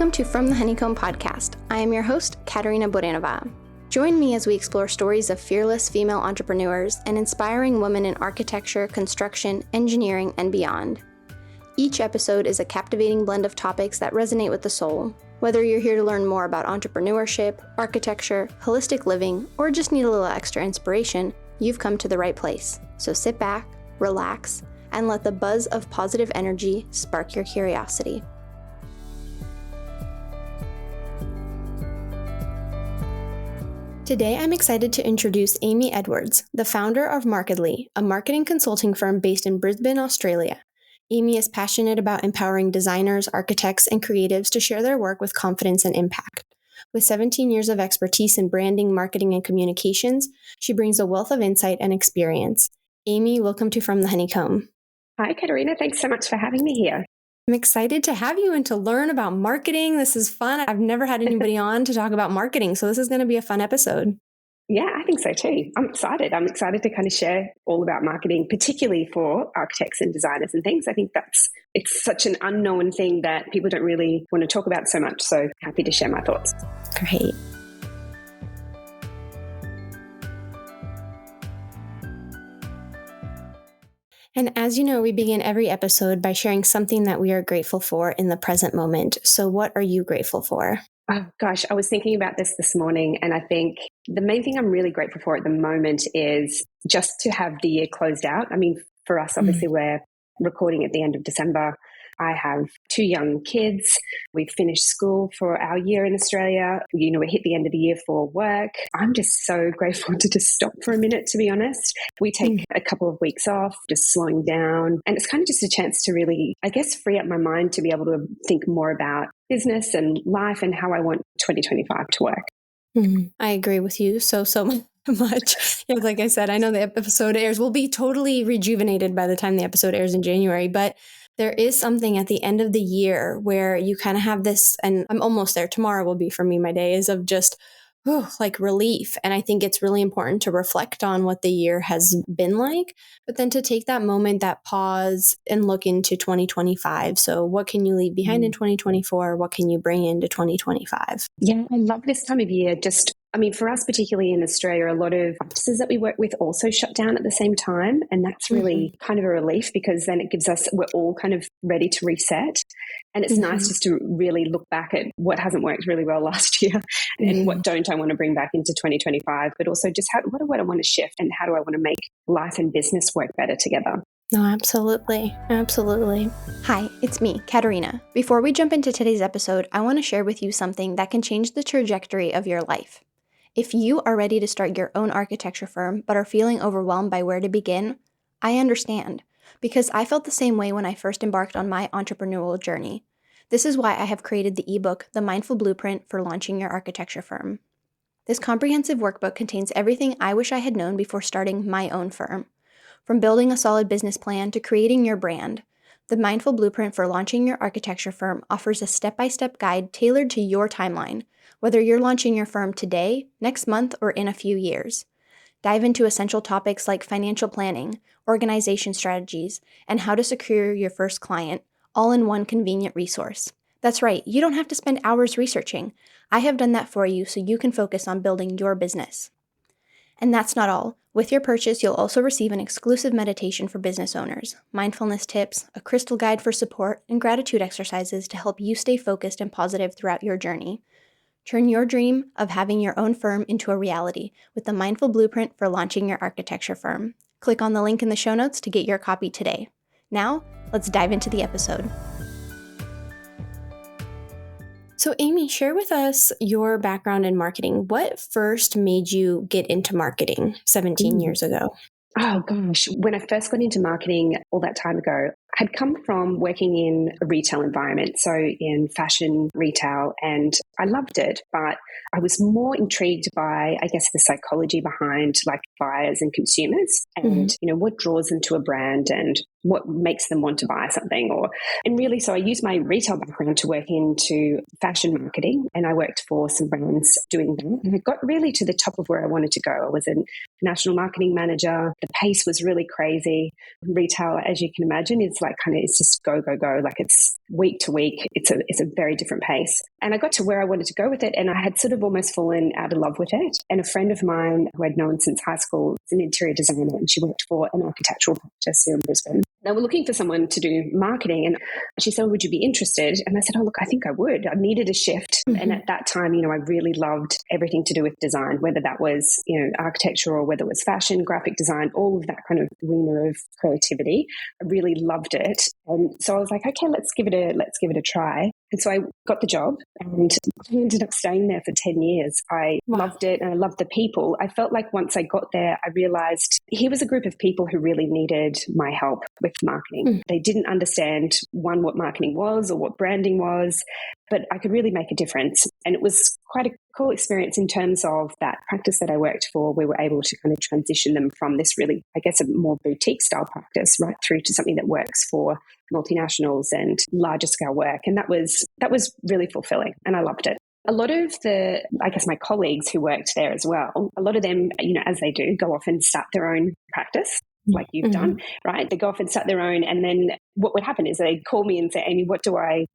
Welcome to From the Honeycomb podcast. I am your host, Katerina Borenova. Join me as we explore stories of fearless female entrepreneurs and inspiring women in architecture, construction, engineering, and beyond. Each episode is a captivating blend of topics that resonate with the soul. Whether you're here to learn more about entrepreneurship, architecture, holistic living, or just need a little extra inspiration, you've come to the right place. So sit back, relax, and let the buzz of positive energy spark your curiosity. Today, I'm excited to introduce Amy Edwards, the founder of Markedly, a marketing consulting firm based in Brisbane, Australia. Amy is passionate about empowering designers, architects, and creatives to share their work with confidence and impact. With 17 years of expertise in branding, marketing, and communications, she brings a wealth of insight and experience. Amy, welcome to From the Honeycomb. Hi, Katerina. Thanks so much for having me here. I'm excited to have you and to learn about marketing. This is fun. I've never had anybody on to talk about marketing, so this is going to be a fun episode. Yeah, I think so too. I'm excited. I'm excited to kind of share all about marketing, particularly for architects and designers and things. I think it's such an unknown thing that people don't really want to talk about so much. So happy to share my thoughts. Great. And as you know, we begin every episode by sharing something that we are grateful for in the present moment. So what are you grateful for? Oh, gosh, I was thinking about this morning, and I think the main thing I'm really grateful for at the moment is just to have the year closed out. I mean, for us, obviously, we're recording at the end of December. I have 2 young kids. We've finished school for our year in Australia. We hit the end of the year for work. I'm just so grateful to just stop for a minute, to be honest. We take a couple of weeks off, just slowing down. And it's kind of just a chance to really, I guess, free up my mind to be able to think more about business and life and how I want 2025 to work. I agree with you so much. Yeah, like I said, I know the episode airs. We'll be totally rejuvenated by the time the episode airs in January, but there is something at the end of the year where you kind of have this, and I'm almost there. Tomorrow will be for me, my day is of just like relief. And I think it's really important to reflect on what the year has been like, but then to take that moment, that pause and look into 2025. So what can you leave behind in 2024? What can you bring into 2025? Yeah, I love this time of year. For us, particularly in Australia, a lot of offices that we work with also shut down at the same time. And that's really kind of a relief because then it gives us, we're all kind of ready to reset. And it's nice just to really look back at what hasn't worked really well last year and what don't I want to bring back into 2025, but also just what do I want to shift and how do I want to make life and business work better together? No, absolutely. Absolutely. Hi, it's me, Katerina. Before we jump into today's episode, I want to share with you something that can change the trajectory of your life. If you are ready to start your own architecture firm but are feeling overwhelmed by where to begin, I understand, because I felt the same way when I first embarked on my entrepreneurial journey. This is why I have created the ebook, The Mindful Blueprint for Launching Your Architecture Firm. This comprehensive workbook contains everything I wish I had known before starting my own firm. From building a solid business plan to creating your brand, The Mindful Blueprint for Launching Your Architecture Firm offers a step-by-step guide tailored to your timeline, whether you're launching your firm today, next month, or in a few years. Dive into essential topics like financial planning, organization strategies, and how to secure your first client, all in one convenient resource. That's right, you don't have to spend hours researching. I have done that for you so you can focus on building your business. And that's not all. With your purchase, you'll also receive an exclusive meditation for business owners, mindfulness tips, a crystal guide for support, and gratitude exercises to help you stay focused and positive throughout your journey. Turn your dream of having your own firm into a reality with the Mindful Blueprint for Launching Your Architecture Firm. Click on the link in the show notes to get your copy today. Now, let's dive into the episode. So Amy, share with us your background in marketing. What first made you get into marketing 17 years ago? Oh gosh, when I first got into marketing all that time ago, I had come from working in a retail environment, so in fashion retail, and I loved it, but I was more intrigued by, I guess, the psychology behind like buyers and consumers and, what draws them to a brand and what makes them want to buy something. And really, so I used my retail background to work into fashion marketing, and I worked for some brands doing that. And I got really to the top of where I wanted to go. I was a national marketing manager. The pace was really crazy. Retail, as you can imagine, is like it's just go, go, go. Like it's week to week. It's a very different pace. And I got to where I wanted to go with it, and I had sort of almost fallen out of love with it. And a friend of mine who I'd known since high school is an interior designer, and she worked for an architectural practice here in Brisbane. They were looking for someone to do marketing, and she said, would you be interested? And I said, oh, look, I think I would. I needed a shift. Mm-hmm. And at that time, I really loved everything to do with design, whether that was, architecture or whether it was fashion, graphic design, all of that kind of arena of creativity. I really loved it. And so I was like, okay, let's give it a try. And so I got the job, and I ended up staying there for 10 years. I loved it, and I loved the people. I felt like once I got there, I realized here was a group of people who really needed my help with marketing. Mm. They didn't understand, one, what marketing was or what branding was, but I could really make a difference. And it was quite a cool experience in terms of that practice that I worked for. We were able to kind of transition them from this really, I guess, a more boutique style practice right through to something that works for multinationals and larger scale work. And that was really fulfilling, and I loved it. A lot of my colleagues who worked there as well, a lot of them, as they do, go off and start their own practice, like you've done, right? They go off and start their own, and then what would happen is they call me and say, Amy, what do I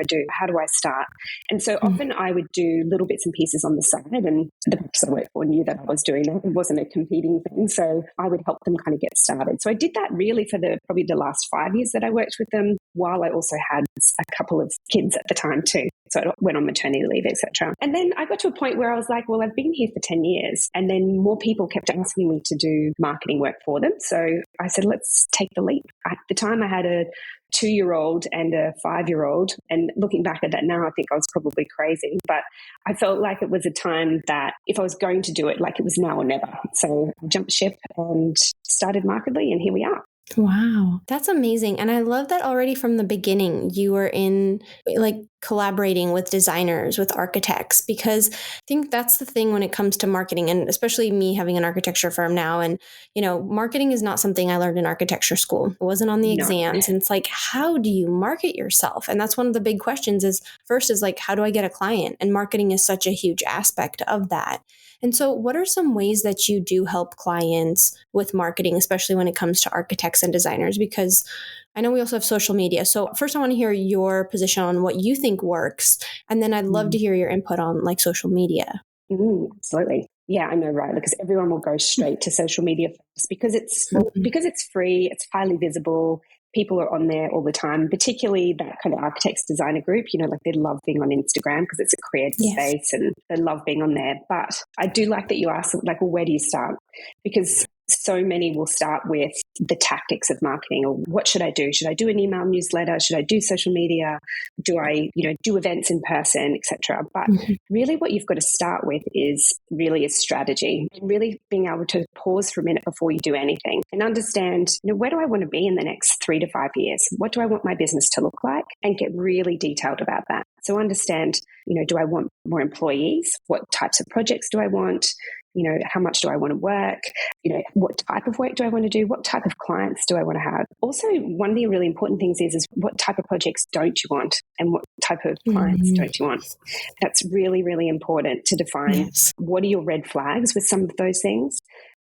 do? How do I start? And so often I would do little bits and pieces on the side, and the practice I worked for knew that I was doing that. It wasn't a competing thing. So I would help them kind of get started. So I did that really for probably the last 5 years that I worked with them, while I also had a couple of kids at the time too. So I went on maternity leave, etc. And then I got to a point where I was like, well, I've been here for 10 years. And then more people kept asking me to do marketing work for them. So I said, let's take the leap. At the time I had a 2-year-old and a 5-year-old. And looking back at that now, I think I was probably crazy. But I felt like it was a time that if I was going to do it, like it was now or never. So I jumped ship and started Markedly, and here we are. Wow, that's amazing. And I love that already from the beginning, you were in collaborating with designers, with architects, because I think that's the thing when it comes to marketing, and especially me having an architecture firm now. And, marketing is not something I learned in architecture school. It wasn't on the exams. And it's like, how do you market yourself? And that's one of the big questions first is how do I get a client? And marketing is such a huge aspect of that. And so what are some ways that you do help clients with marketing, especially when it comes to architects and designers? Because I know we also have social media. So first I want to hear your position on what you think works. And then I'd love to hear your input on social media. Absolutely. Yeah, I know, right? Because everyone will go straight to social media first because it's free, it's highly visible. People are on there all the time, particularly that kind of architects designer group, they love being on Instagram because it's a creative space, and they love being on there. But I do like that you asked, well, where do you start? Because so many will start with the tactics of marketing, or what should I do? Should I do an email newsletter? Should I do social media? Do I, do events in person, etc.? But really what you've got to start with is really a strategy, and really being able to pause for a minute before you do anything and understand, where do I want to be in the next 3 to 5 years? What do I want my business to look like? And get really detailed about that. So understand, do I want more employees? What types of projects do I want? How much do I want to work? What type of work do I want to do? What type of clients do I want to have? Also, one of the really important things is what type of projects don't you want, and what type of clients don't you want? That's really, really important to define. What are your red flags with some of those things?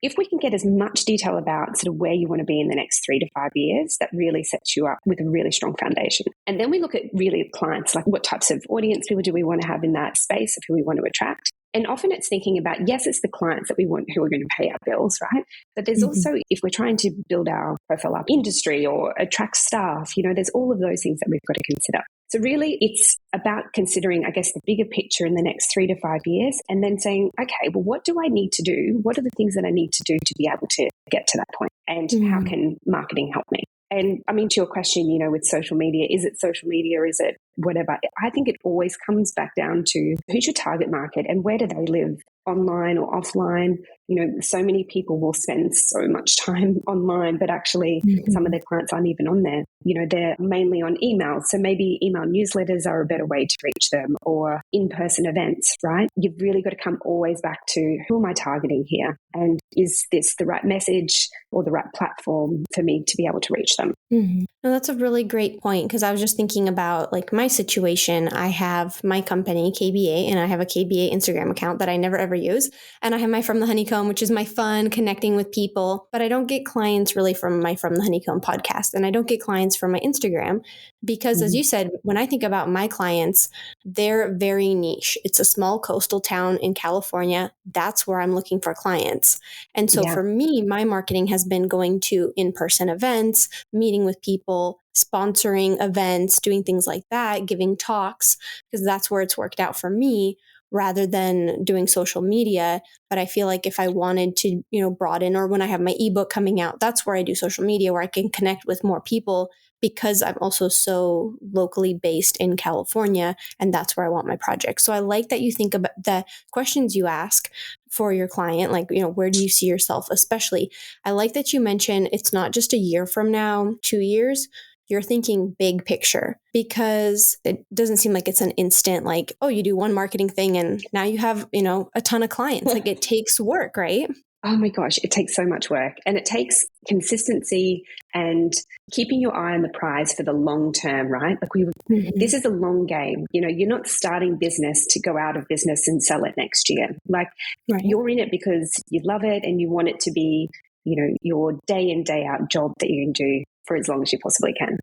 If we can get as much detail about sort of where you want to be in the next 3 to 5 years, that really sets you up with a really strong foundation. And then we look at really clients, like what types of audience people do we want to have in that space of who we want to attract. And often it's thinking about, yes, it's the clients that we want who are going to pay our bills, right? But there's also, if we're trying to build our profile up industry or attract staff, there's all of those things that we've got to consider. So really it's about considering, I guess, the bigger picture in the next 3 to 5 years, and then saying, okay, well, what do I need to do? What are the things that I need to do to be able to get to that point? And how can marketing help me? And I mean, to your question, with social media, is it social media? Is it whatever? I think it always comes back down to who's your target market and where do they live online or offline. So many people will spend so much time online, but actually some of their clients aren't even on there. They're mainly on email. So maybe email newsletters are a better way to reach them, or in-person events, right? You've really got to come always back to, who am I targeting here? And is this the right message or the right platform for me to be able to reach them? No, that's a really great point, because I was just thinking about like my situation. I have my company KBA, and I have a KBA Instagram account that I never ever use. And I have my From the Honeycomb, which is my fun connecting with people, but I don't get clients really from my From the Honeycomb podcast. And I don't get clients from my Instagram because, as you said, when I think about my clients, they're very niche. It's a small coastal town in California. That's where I'm looking for clients. And so for me, my marketing has been going to in-person events, meeting with people, sponsoring events, doing things like that, giving talks, because that's where it's worked out for me, rather than doing social media. But I feel like if I wanted to, broaden, or when I have my ebook coming out, that's where I do social media, where I can connect with more people, because I'm also so locally based in California, and that's where I want my project. So I like that you think about the questions you ask for your client, like, where do you see yourself? Especially, I like that you mentioned it's not just a year from now, 2 years. You're thinking big picture, because it doesn't seem like it's an instant, like, oh, you do one marketing thing and now you have, a ton of clients. Like, it takes work, right? Oh my gosh, it takes so much work, and it takes consistency and keeping your eye on the prize for the long term, right? Like this is a long game. You're not starting business to go out of business and sell it next year. Like, you're in it because you love it and you want it to be, your day in, day out job that you can do for as long as you possibly can.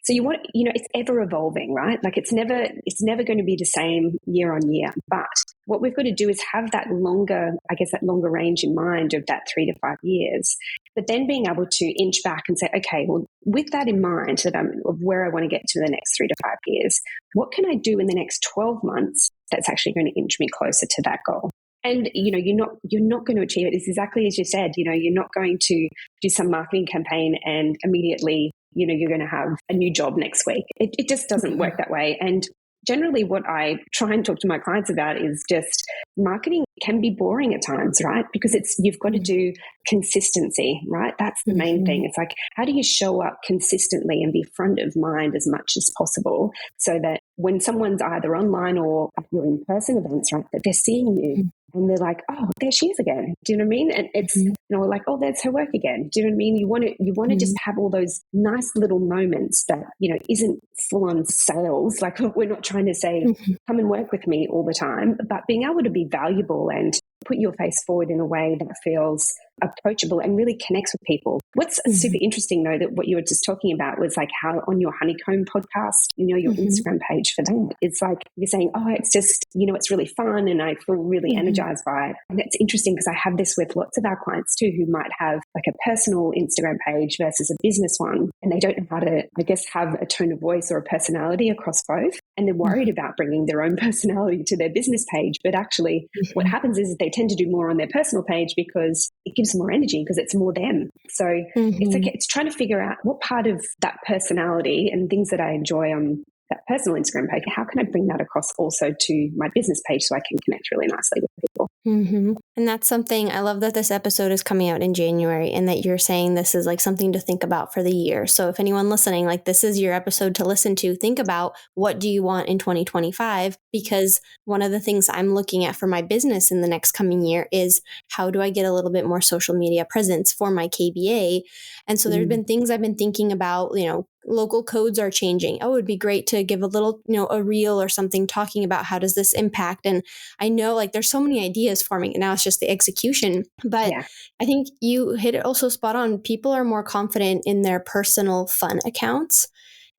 So you want, it's ever evolving, right? Like it's never going to be the same year on year. But what we've got to do is have that longer range in mind of that 3 to 5 years, but then being able to inch back and say, okay, well, with that in mind, of where I want to get to the next 3 to 5 years, what can I do in the next 12 months that's actually going to inch me closer to that goal? And, you're not going to achieve it. It's exactly as you said, you're not going to do some marketing campaign and immediately, you're going to have a new job next week. It just doesn't work that way. And generally what I try and talk to my clients about is just marketing can be boring at times, right? Because you've got to do consistency, right? That's the main thing. It's like, how do you show up consistently and be front of mind as much as possible, so that when someone's either online or at your in-person events, right, that they're seeing you and they're like, oh, there she is again. Do you know what I mean? And it's, like, oh, there's her work again. Do you know what I mean? You want to just have all those nice little moments that, isn't full on sales. Like, we're not trying to say, come and work with me all the time, but being able to be valuable and put your face forward in a way that feels approachable and really connects with people. What's super interesting, though, that what you were just talking about was like how on your Honeycomb podcast, your Instagram page for that, it's like you're saying, oh, it's just, it's really fun and I feel really energized by it. And it's interesting because I have this with lots of our clients too, who might have like a personal Instagram page versus a business one. And they don't know how to, I guess, have a tone of voice or a personality across both. And they're worried about bringing their own personality to their business page. But actually what happens is they tend to do more on their personal page because it gives them more energy, because it's more them. So it's trying to figure out what part of that personality and things that I enjoy on that personal Instagram page, how can I bring that across also to my business page so I can connect really nicely with people? And that's something I love, that this episode is coming out in January, and that you're saying this is like something to think about for the year. So if anyone listening, like, this is your episode to listen to, think about what do you want in 2025? Because one of the things I'm looking at for my business in the next coming year is, how do I get a little bit more social media presence for my KBA? And so there's been things I've been thinking about, local codes are changing. Oh, it would be great to give a little, a reel or something talking about how does this impact? And I know, like, there's so many ideas forming, and now it's just the execution. But I think you hit it also spot on. People are more confident in their personal fun accounts.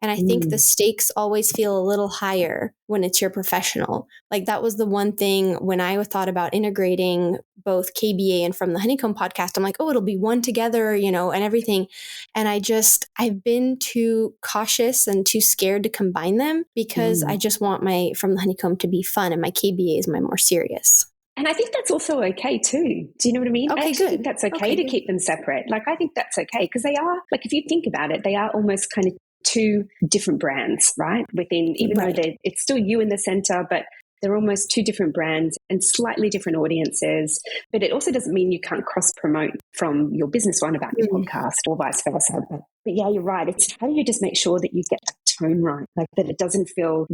And I think the stakes always feel a little higher when it's your professional. Like, that was the one thing when I thought about integrating both KBA and From the Honeycomb podcast. I'm like, oh, it'll be one together, and everything. And I've been too cautious and too scared to combine them, because I just want my From the Honeycomb to be fun, and my KBA is my more serious. And I think that's also okay too. Do you know what I mean? Okay, I actually think that's okay to keep them separate. Like, I think that's okay, because they are, like, if you think about it, they are almost kind of two different brands, right? Within, even though it's still you in the center, but they're almost two different brands and slightly different audiences. But it also doesn't mean you can't cross promote from your business one about your podcast or vice versa. But yeah, you're right. It's how do you just make sure that you get that tone right, like that it doesn't feel,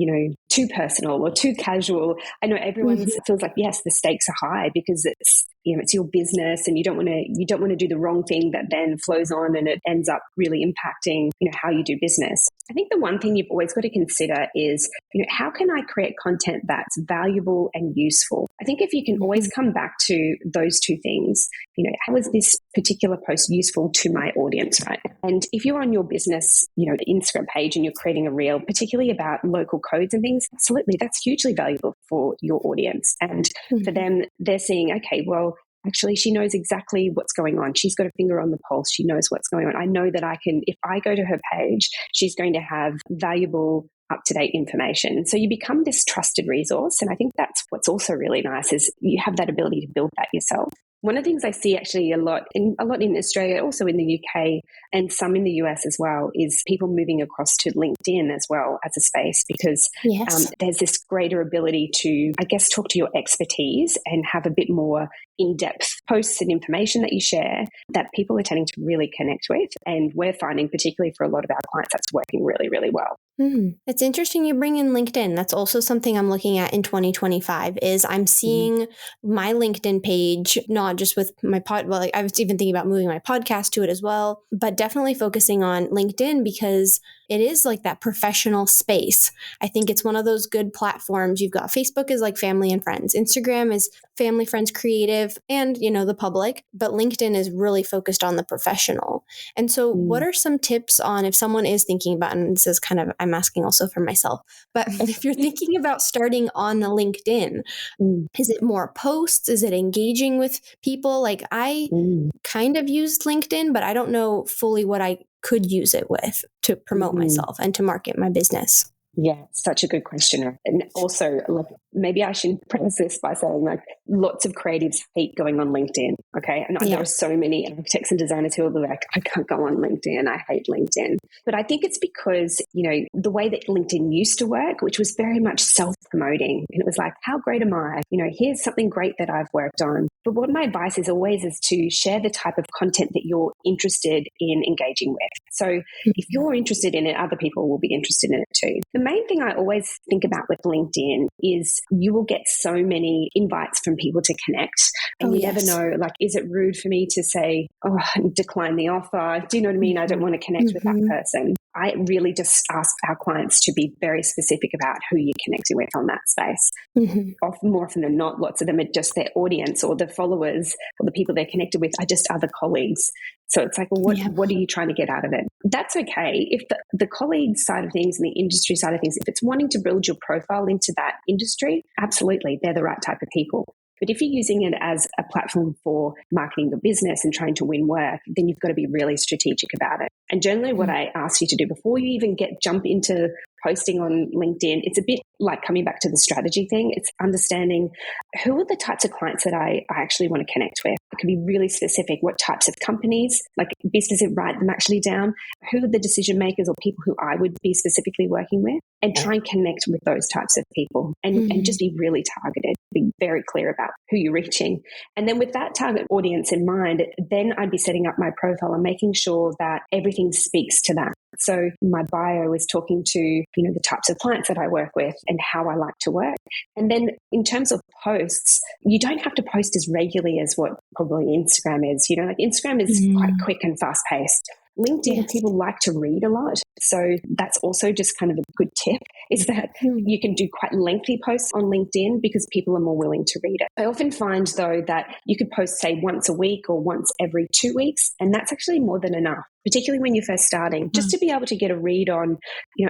too personal or too casual. I know everyone feels like, yes, the stakes are high because it's your business and you don't want to do the wrong thing that then flows on and it ends up really impacting, how you do business. I think the one thing you've always got to consider is, how can I create content that's valuable and useful? I think if you can always come back to those two things, how is this particular post useful to my audience, right? And if you're on your business, Instagram page and you're creating a reel, particularly about local codes and things, absolutely, that's hugely valuable for your audience. And for them, they're seeing, okay, well, actually, she knows exactly what's going on. She's got a finger on the pulse. She knows what's going on. I know that if I go to her page, she's going to have valuable, up-to-date information. So you become this trusted resource. And I think that's what's also really nice is you have that ability to build that yourself. One of the things I see actually a lot in Australia, also in the UK and some in the US as well, is people moving across to LinkedIn as well as a space because there's this greater ability to, I guess, talk to your expertise and have a bit more in-depth posts and information that you share that people are tending to really connect with. And we're finding, particularly for a lot of our clients, that's working really, really well. It's interesting you bring in LinkedIn. That's also something I'm looking at in 2025 is I'm seeing my LinkedIn page, not just with my I was even thinking about moving my podcast to it as well, but definitely focusing on LinkedIn because it is like that professional space. I think it's one of those good platforms. You've got Facebook is like family and friends. Instagram is family, friends, creative, and, the public, but LinkedIn is really focused on the professional. And so what are some tips on if someone is thinking about, and this is kind of, I'm asking also for myself, but if you're thinking about starting on the LinkedIn, is it more posts? Is it engaging with people? Like I kind of used LinkedIn, but I don't know fully what I could use it with to promote myself and to market my business. Yeah, such a good question. And also, maybe I should preface this by saying, lots of creatives hate going on LinkedIn, okay? And there are so many architects and designers who are like, I can't go on LinkedIn. I hate LinkedIn. But I think it's because, the way that LinkedIn used to work, which was very much self-promoting. And it was like, how great am I? Here's something great that I've worked on. But what my advice is always is to share the type of content that you're interested in engaging with. So if you're interested in it, other people will be interested in it too. The main thing I always think about with LinkedIn is you will get so many invites from people to connect and you never know, is it rude for me to say, decline the offer? Do you know what I mean? I don't want to connect with that person. I really just ask our clients to be very specific about who you're connecting with on that space. More often than not, lots of them are just their audience or the followers or the people they're connected with are just other colleagues. So it's like, well, what are you trying to get out of it? That's okay. If the colleague side of things and the industry side of things, if it's wanting to build your profile into that industry, absolutely, they're the right type of people. But if you're using it as a platform for marketing your business and trying to win work, then you've got to be really strategic about it. And generally what I ask you to do before you even jump into posting on LinkedIn, it's a bit like coming back to the strategy thing. It's understanding who are the types of clients that I actually want to connect with. It can be really specific. What types of companies, be specific, write them actually down. Who are the decision makers or people who I would be specifically working with, and try and connect with those types of people and just be really targeted, be very clear about who you're reaching. And then with that target audience in mind, then I'd be setting up my profile and making sure that everything speaks to that. So my bio is talking to, the types of clients that I work with and how I like to work. And then in terms of posts, you don't have to post as regularly as what probably Instagram is. Instagram is quite quick and fast paced. LinkedIn, people like to read a lot. So that's also just kind of a good tip is that you can do quite lengthy posts on LinkedIn because people are more willing to read it. I often find though that you could post say once a week or once every 2 weeks, and that's actually more than enough, particularly when you're first starting, just to be able to get a read on,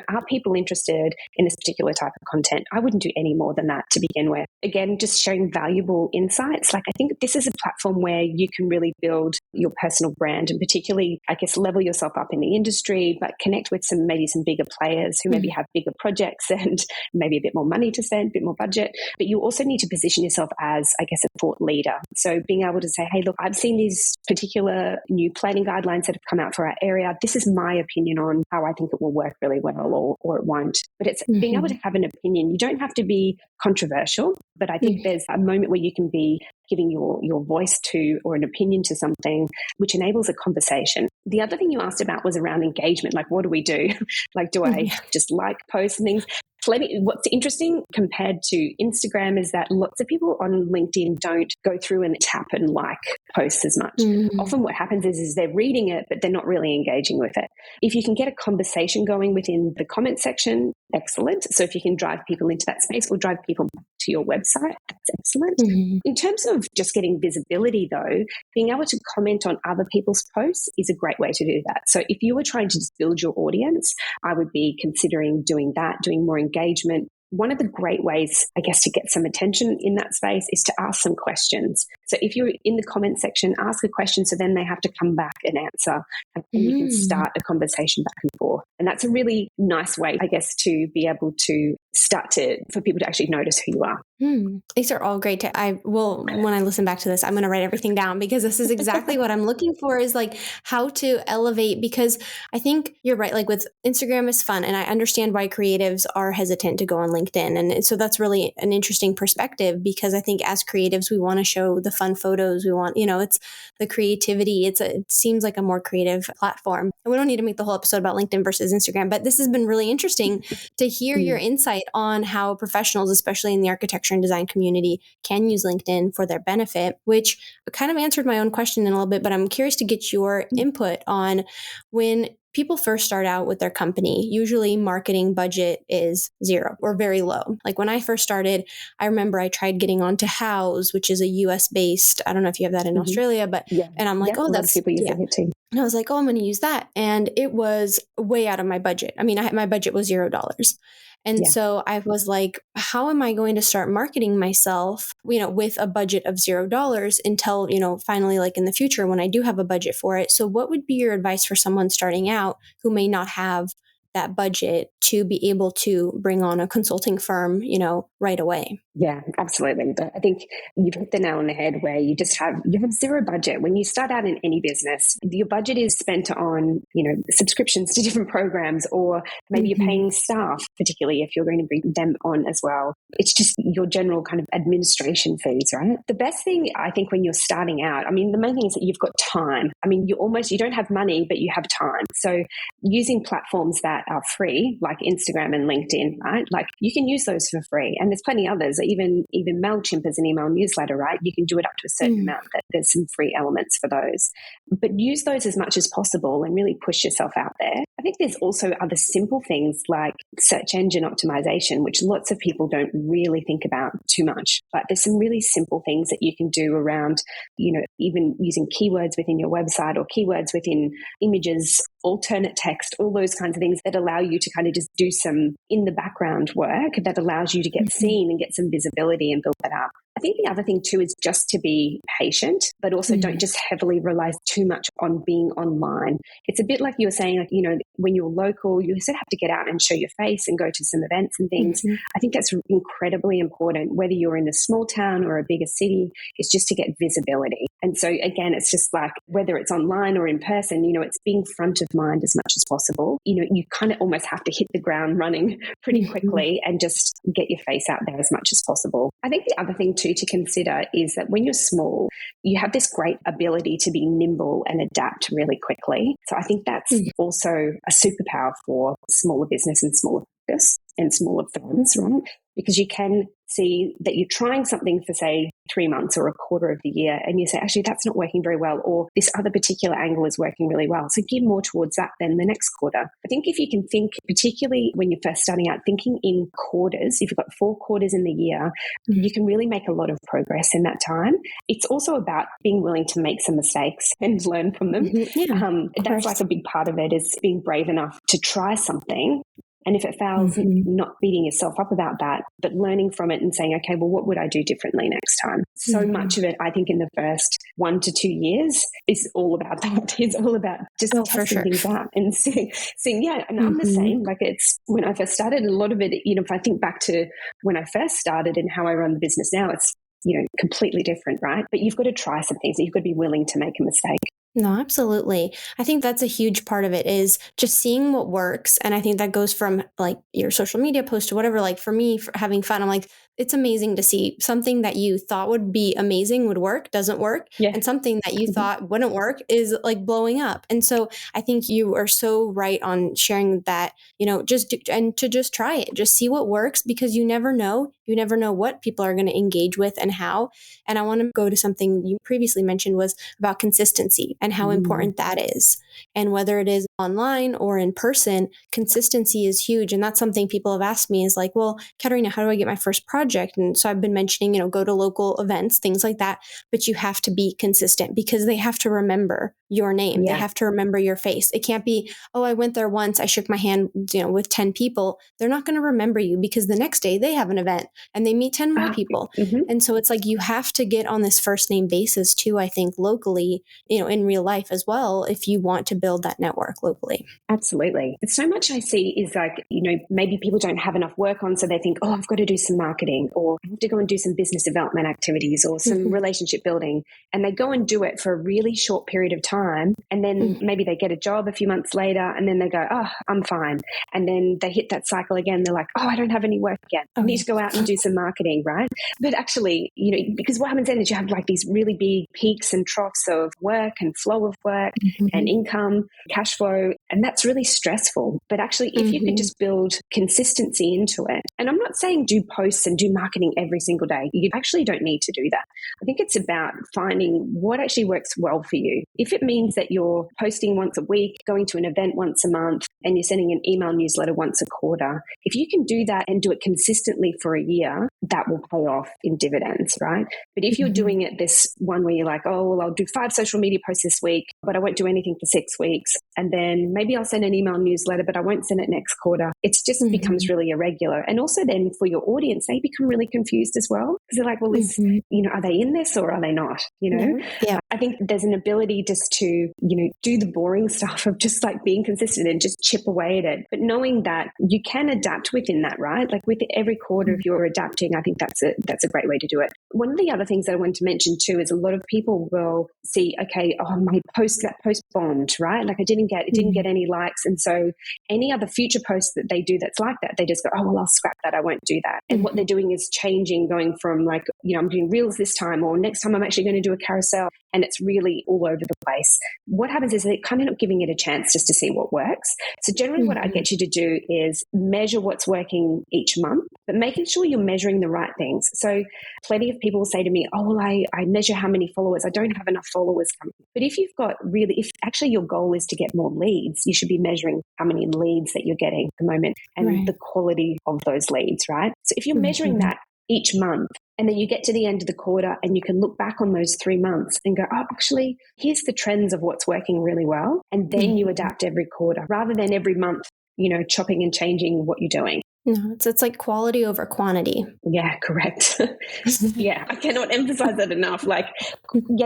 are people interested in this particular type of content? I wouldn't do any more than that to begin with. Again, just sharing valuable insights. I think this is a platform where you can really build your personal brand and particularly, I guess, level yourself up in the industry, but connect with maybe some bigger players who maybe have bigger projects and maybe a bit more money to spend, a bit more budget. But you also need to position yourself as, I guess, a thought leader. So being able to say, hey, look, I've seen these particular new planning guidelines that have come out for for our area. This is my opinion on how I think it will work really well or it won't. But it's being able to have an opinion. You don't have to be controversial, but I think there's a moment where you can be giving your voice to or an opinion to something, which enables a conversation. The other thing you asked about was around engagement. Like, what do we do? Like, do I just like posts and things? What's interesting compared to Instagram is that lots of people on LinkedIn don't go through and tap and like posts as much. Often what happens is they're reading it, but they're not really engaging with it. If you can get a conversation going within the comment section, excellent. So if you can drive people into that space or drive people to your website, that's excellent. In terms of just getting visibility though, being able to comment on other people's posts is a great way to do that. So if you were trying to just build your audience, I would be considering doing that, doing more engagement. One of the great ways, I guess, to get some attention in that space is to ask some questions. So if you're in the comment section, ask a question so then they have to come back and answer and you can start a conversation back and forth. And that's a really nice way, I guess, to be able to for people to actually notice who you are. These are all great. When I listen back to this, I'm going to write everything down because this is exactly what I'm looking for is like how to elevate, because I think you're right. Like with Instagram is fun and I understand why creatives are hesitant to go on LinkedIn. And so that's really an interesting perspective because I think as creatives, we want to show the fun photos. We want, it's the creativity. It seems like a more creative platform. And we don't need to make the whole episode about LinkedIn versus Instagram, but this has been really interesting to hear your insight on how professionals, especially in the architecture and design community, can use LinkedIn for their benefit, which kind of answered my own question in a little bit, but I'm curious to get your input on when people first start out with their company. Usually marketing budget is zero or very low. Like when I first started, I remember I tried getting onto House, which is a US based, I don't know if you have that in Australia, but, and I'm like, a lot of people use it too. And I was like, I'm going to use that. And it was way out of my budget. I mean, my budget was $0. And so I was like, how am I going to start marketing myself, with a budget of $0 until, finally, like in the future when I do have a budget for it. So what would be your advice for someone starting out who may not have that budget to be able to bring on a consulting firm, right away? Yeah, absolutely. But I think you've hit the nail on the head where you have zero budget. When you start out in any business, your budget is spent on, subscriptions to different programs, or maybe you're paying staff, particularly if you're going to bring them on as well. It's just your general kind of administration fees, right? The best thing I think when you're starting out, I mean, the main thing is that you've got time. I mean, you don't have money, but you have time. So using platforms that are free, like Instagram and LinkedIn, right? Like you can use those for free. And there's plenty others. Even MailChimp as an email newsletter, right? You can do it up to a certain amount. That there's some free elements for those. But use those as much as possible and really push yourself out there. I think there's also other simple things like search engine optimization, which lots of people don't really think about too much. But there's some really simple things that you can do around, even using keywords within your website or keywords within images, alternate text, all those kinds of things that allow you to kind of just do some in the background work that allows you to get seen and get some visibility and build that up. I think the other thing too is just to be patient, but also don't just heavily rely too much on being online. It's a bit like you were saying, when you're local, you sort of have to get out and show your face and go to some events and things. I think that's incredibly important, whether you're in a small town or a bigger city, is just to get visibility. And so again, it's just like whether it's online or in person, it's being front of mind as much as possible. You kind of almost have to hit the ground running pretty quickly and just get your face out there as much as possible. I think the other thing too to consider is that when you're small, you have this great ability to be nimble and adapt really quickly. So I think that's also a superpower for smaller business and smaller practice and smaller firms, right? Because you can see that you're trying something for, say, 3 months or a quarter of the year, and you say, actually, that's not working very well, or this other particular angle is working really well. So give more towards that than the next quarter. I think if you can think, particularly when you're first starting out, thinking in quarters, if you've got 4 quarters in the year, you can really make a lot of progress in that time. It's also about being willing to make some mistakes and learn from them. That's like a big part of it, is being brave enough to try something. And if it fails, not beating yourself up about that, but learning from it and saying, okay, well, what would I do differently next time? So much of it, I think, in the first 1 to 2 years is all about that. It's all about just testing things out and seeing. And I'm the same. Like, it's when I first started, a lot of it, if I think back to when I first started and how I run the business now, it's, completely different, right? But you've got to try some things. You've got to be willing to make a mistake. No, absolutely. I think that's a huge part of it is just seeing what works. And I think that goes from like your social media post to whatever. Like for me, for having fun, I'm like, it's amazing to see something that you thought would be amazing would work, doesn't work. Yeah. And something that you Mhm. thought wouldn't work is like blowing up. And so I think you are so right on sharing that, and to just try it, just see what works because you never know. You never know what people are going to engage with and how. And I want to go to something you previously mentioned was about consistency and how Mm. important that is. And whether it is online or in person, consistency is huge. And that's something people have asked me is like, well, Katerina, how do I get my first project? And so I've been mentioning, go to local events, things like that. But you have to be consistent because they have to remember your name. They Yeah. have to remember your face. It can't be, oh, I went there once, I shook my hand, with 10 people. They're not going to remember you because the next day they have an event and they meet 10 more people. Mm-hmm. And so it's like you have to get on this first name basis too, I think, locally, in real life as well, if you want to build that network locally. Absolutely. So much I see is like, maybe people don't have enough work on, so they think, oh, I've got to do some marketing or I have to go and do some business development activities or some Mm-hmm. relationship building. And they go and do it for a really short period of time. And then Mm-hmm. maybe they get a job a few months later and then they go, oh, I'm fine. And then they hit that cycle again. They're like, oh, I don't have any work yet. I Oh, need yeah. to go out and do some marketing, right? But actually, because what happens then is you have like these really big peaks and troughs of work and flow of work and Mm-hmm. income, cash flow, and that's really stressful. But actually, if you could Mm-hmm. just build consistency into it, and I'm not saying do posts and do marketing every single day, you actually don't need to do that. I think it's about finding what actually works well for you. If it means that you're posting once a week, going to an event once a month, and you're sending an email newsletter once a quarter, if you can do that and do it consistently for a year, that will pay off in dividends, right? But if you're doing it this one where you're like, oh, well, I'll do 5 social media posts this week, but I won't do anything for 6 weeks, and then maybe I'll send an email newsletter, but I won't send it next quarter, it just Mm-hmm. becomes really irregular. And also then for your audience, they become really confused as well because they're like, well, Mm-hmm. are they in this or are they not? Yeah. Yeah. I think there's an ability just to, do the boring stuff of just like being consistent and just chip away at it. But knowing that you can adapt within that, right? Like with every quarter, if you're adapting, I think that's a great way to do it. One of the other things that I want to mention too is a lot of people will see, okay, oh, that post bombed, right? Like it didn't get any likes. And so any other future post that they do that's like that, they just go, oh, well, I'll scrap that. I won't do that. And what they're doing is changing, going from like, I'm doing reels this time, or next time I'm actually going to do a carousel. And it's really all over the place. What happens is they kind of not giving it a chance just to see what works. So generally what I get you to do is measure what's working each month, but making sure you're measuring the right things. So plenty of people will say to me, oh, well, I measure how many followers. I don't have enough followers coming. But if actually your goal is to get more leads, you should be measuring how many leads that you're getting at the moment and the quality of those leads, right? So if you're measuring that each month, and then you get to the end of the quarter and you can look back on those 3 months and go, oh, actually, here's the trends of what's working really well. And then you adapt every quarter rather than every month, chopping and changing what you're doing. No, it's like quality over quantity. Yeah, correct. Yeah, I cannot emphasize that enough. Like,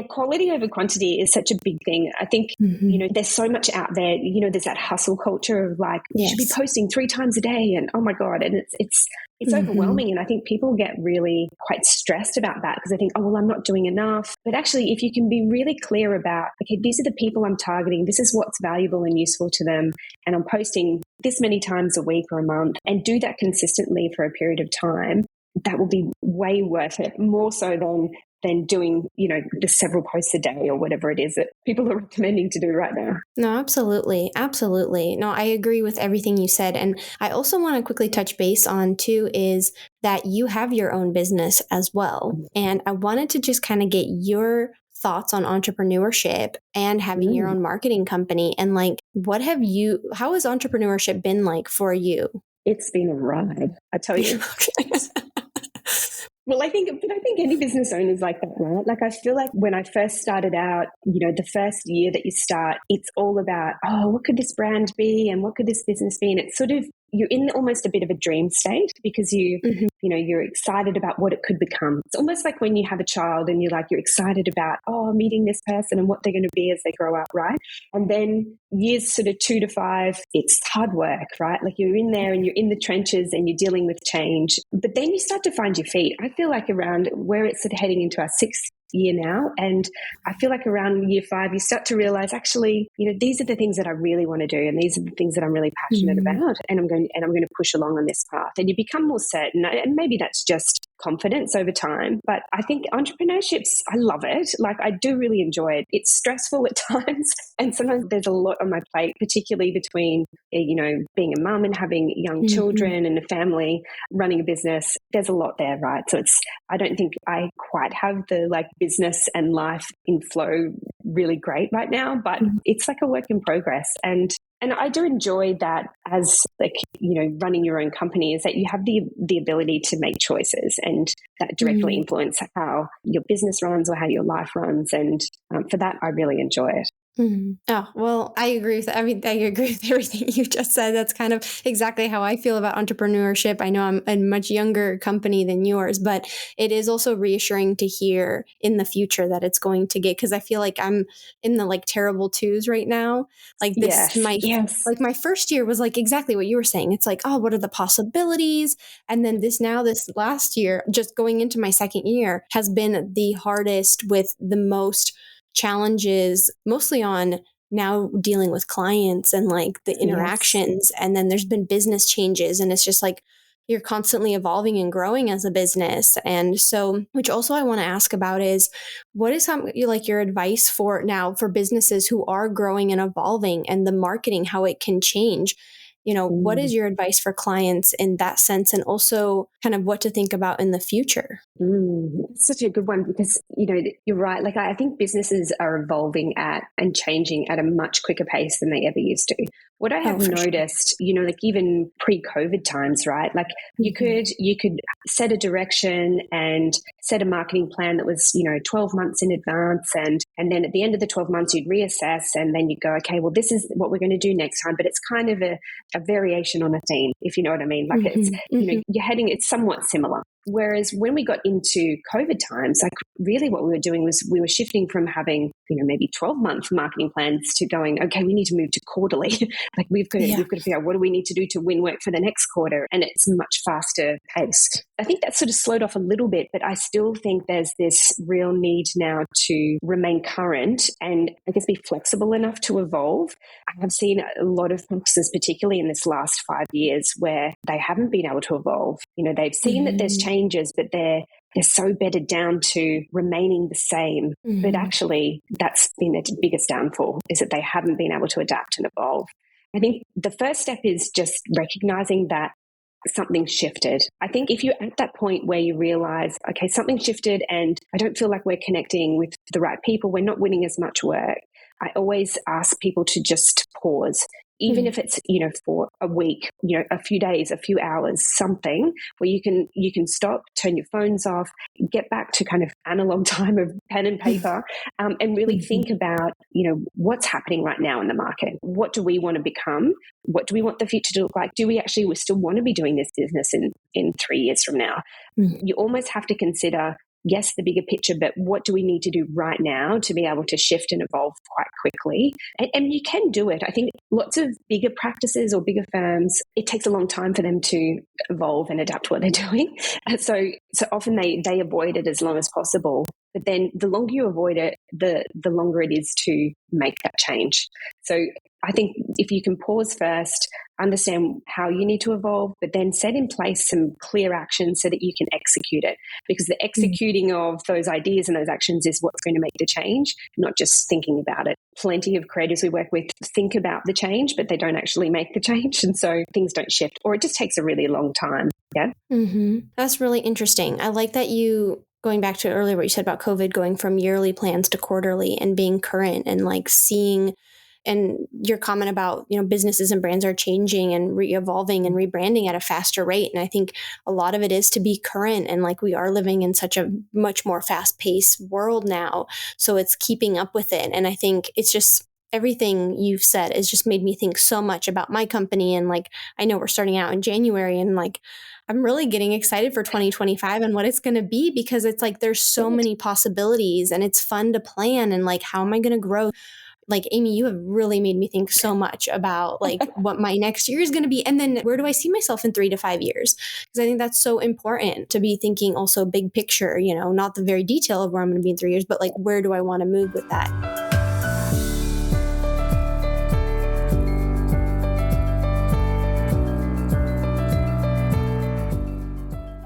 quality over quantity is such a big thing. I think, there's so much out there, there's that hustle culture of like, you should be posting 3 times a day and oh my God. And it's overwhelming. And I think people get really quite stressed about that because they think, oh, well, I'm not doing enough. But actually, if you can be really clear about, okay, these are the people I'm targeting, this is what's valuable and useful to them, and I'm posting this many times a week or a month, and do that consistently for a period of time, that will be way worth it, more so than doing, the several posts a day or whatever it is that people are recommending to do right now. No, absolutely. Absolutely. No, I agree with everything you said. And I also want to quickly touch base on too is that you have your own business as well. And I wanted to just kind of get your thoughts on entrepreneurship and having your own marketing company. And like, how has entrepreneurship been like for you? It's been a ride, I tell you. Well, I think any business owner is like that, right? Like I feel like when I first started out, the first year that you start, it's all about, oh, what could this brand be? And what could this business be? And it's sort of, you're in almost a bit of a dream state because you're excited about what it could become. It's almost like when you have a child and you're excited about, oh, meeting this person and what they're going to be as they grow up, right? And then years sort of 2 to 5, it's hard work, right? Like you're in there and you're in the trenches and you're dealing with change. But then you start to find your feet. I feel like around where it's sort of heading into our 6th year now. And I feel like around year 5, you start to realize, actually, these are the things that I really want to do. And these are the things that I'm really passionate about. And I'm going to push along on this path. And you become more certain. And maybe that's just confidence over time. But I think entrepreneurships, I love it. Like, I do really enjoy it. It's stressful at times. And sometimes there's a lot on my plate, particularly between, being a mum and having young children and a family, running a business. There's a lot there, right? So I don't think I quite have the business and life in flow really great right now, but it's like a work in progress. And I do enjoy that as running your own company, is that you have the ability to make choices and that directly influence how your business runs or how your life runs. And for that, I really enjoy it. Oh, well, I agree with, I agree with everything you just said. That's kind of exactly how I feel about entrepreneurship. I know I'm a much younger company than yours, but it is also reassuring to hear in the future that it's going to get, because I feel like I'm in the terrible twos right now. Like this, Yes. my first year was exactly what you were saying. It's oh, what are the possibilities? And then this last year, just going into my second year, has been the hardest, with the most challenges, mostly on now dealing with clients and the interactions. And then there's been business changes, and it's just you're constantly evolving and growing as a business. And so, which also I want to ask about is, what is your advice for businesses who are growing and evolving, and the marketing, how it can change? What is your advice for clients in that sense, and also kind of what to think about in the future? Such a good one, because, you're right. I think businesses are evolving and changing at a much quicker pace than they ever used to. What I have noticed, even pre-COVID times, right? You could set a direction and set a marketing plan that was, 12 months in advance. And then at the end of the 12 months, you'd reassess, and then you'd go, okay, well, this is what we're going to do next time. But it's kind of a variation on a theme, if you know what I mean. It's somewhat similar. Whereas when we got into COVID times, really what we were doing was we were shifting from having, maybe 12-month marketing plans to going, okay, we need to move to quarterly. We've got to figure out, what do we need to do to win work for the next quarter? And it's much faster pace. I think that sort of slowed off a little bit, but I still think there's this real need now to remain current and I guess be flexible enough to evolve. I have seen a lot of practices, particularly in this last 5 years, where they haven't been able to evolve. They've seen that there's changes, but they're so bedded down to remaining the same. But actually, that's been their biggest downfall, is that they haven't been able to adapt and evolve. I think the first step is just recognizing that something shifted. I think if you're at that point where you realize, okay, something shifted and I don't feel like we're connecting with the right people, we're not winning as much work, I always ask people to just pause, even if it's, for a week, a few days, a few hours, something where you can stop, turn your phones off, get back to kind of analog time of pen and paper, and really think about, what's happening right now in the market. What do we want to become? What do we want the future to look like? Do we still want to be doing this business in 3 years from now? You almost have to consider, yes, the bigger picture, but what do we need to do right now to be able to shift and evolve quite quickly? And you can do it. I think lots of bigger practices or bigger firms, it takes a long time for them to evolve and adapt what they're doing. So often they avoid it as long as possible. But then the longer you avoid it, the longer it is to make that change. So I think if you can pause first, understand how you need to evolve, but then set in place some clear actions so that you can execute it. Because the executing of those ideas and those actions is what's going to make the change, not just thinking about it. Plenty of creatives we work with think about the change, but they don't actually make the change. And so things don't shift, or it just takes a really long time. Yeah. That's really interesting. I like that going back to earlier what you said about COVID, going from yearly plans to quarterly and being current and seeing, and your comment about, businesses and brands are changing and re-evolving and rebranding at a faster rate. And I think a lot of it is to be current, and we are living in such a much more fast-paced world now. So it's keeping up with it. And I think it's just, everything you've said has just made me think so much about my company. And I know we're starting out in January, and I'm really getting excited for 2025 and what it's going to be, because it's there's so many possibilities, and it's fun to plan, and how am I going to grow Like, Amy, you have really made me think so much about like what my next year is going to be. And then where do I see myself in 3 to 5 years? Because I think that's so important to be thinking also big picture, not the very detail of where I'm going to be in 3 years, but like, where do I want to move with that?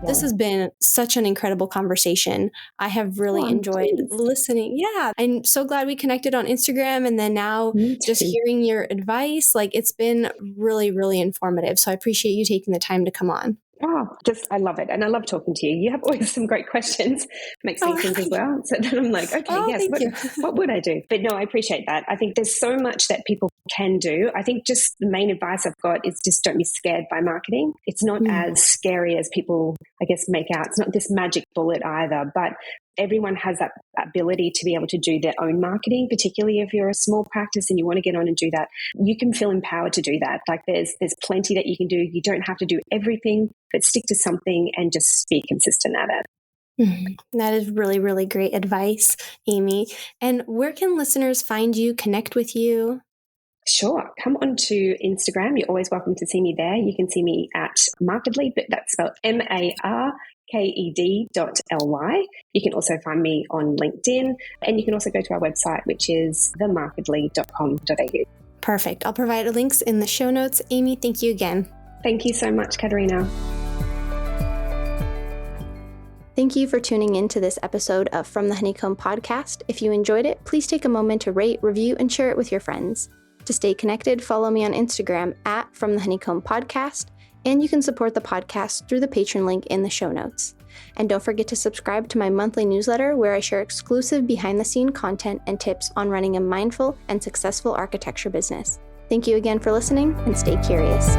This has been such an incredible conversation. I have really enjoyed listening. Yeah. I'm so glad we connected on Instagram. And then now just hearing your advice, like it's been really, really informative. So I appreciate you taking the time to come on. Oh, I love it. And I love talking to you. You have always some great questions. Makes me think as well. So then I'm like, okay, yes, what would I do? But no, I appreciate that. I think there's so much that people can do. I think just the main advice I've got is just don't be scared by marketing. It's not as scary as people, I guess, make out. It's not this magic bullet either, but everyone has that ability to be able to do their own marketing, particularly if you're a small practice and you want to get on and do that. You can feel empowered to do that. Like there's plenty that you can do. You don't have to do everything, but stick to something and just be consistent at it. That is really, really great advice, Amy. And where can listeners find you, connect with you? Sure. Come onto Instagram. You're always welcome to see me there. You can see me at Markedly, but that's spelled MARKED.LY. You can also find me on LinkedIn, and you can also go to our website, which is themarkedly.com.au. Perfect. I'll provide links in the show notes. Amy, thank you again. Thank you so much, Katerina. Thank you for tuning in to this episode of From the Honeycomb podcast. If you enjoyed it, please take a moment to rate, review, and share it with your friends. To stay connected, follow me on Instagram at From the Honeycomb Podcast, and you can support the podcast through the Patreon link in the show notes. And don't forget to subscribe to my monthly newsletter where I share exclusive behind-the-scene content and tips on running a mindful and successful architecture business. Thank you again for listening, and stay curious.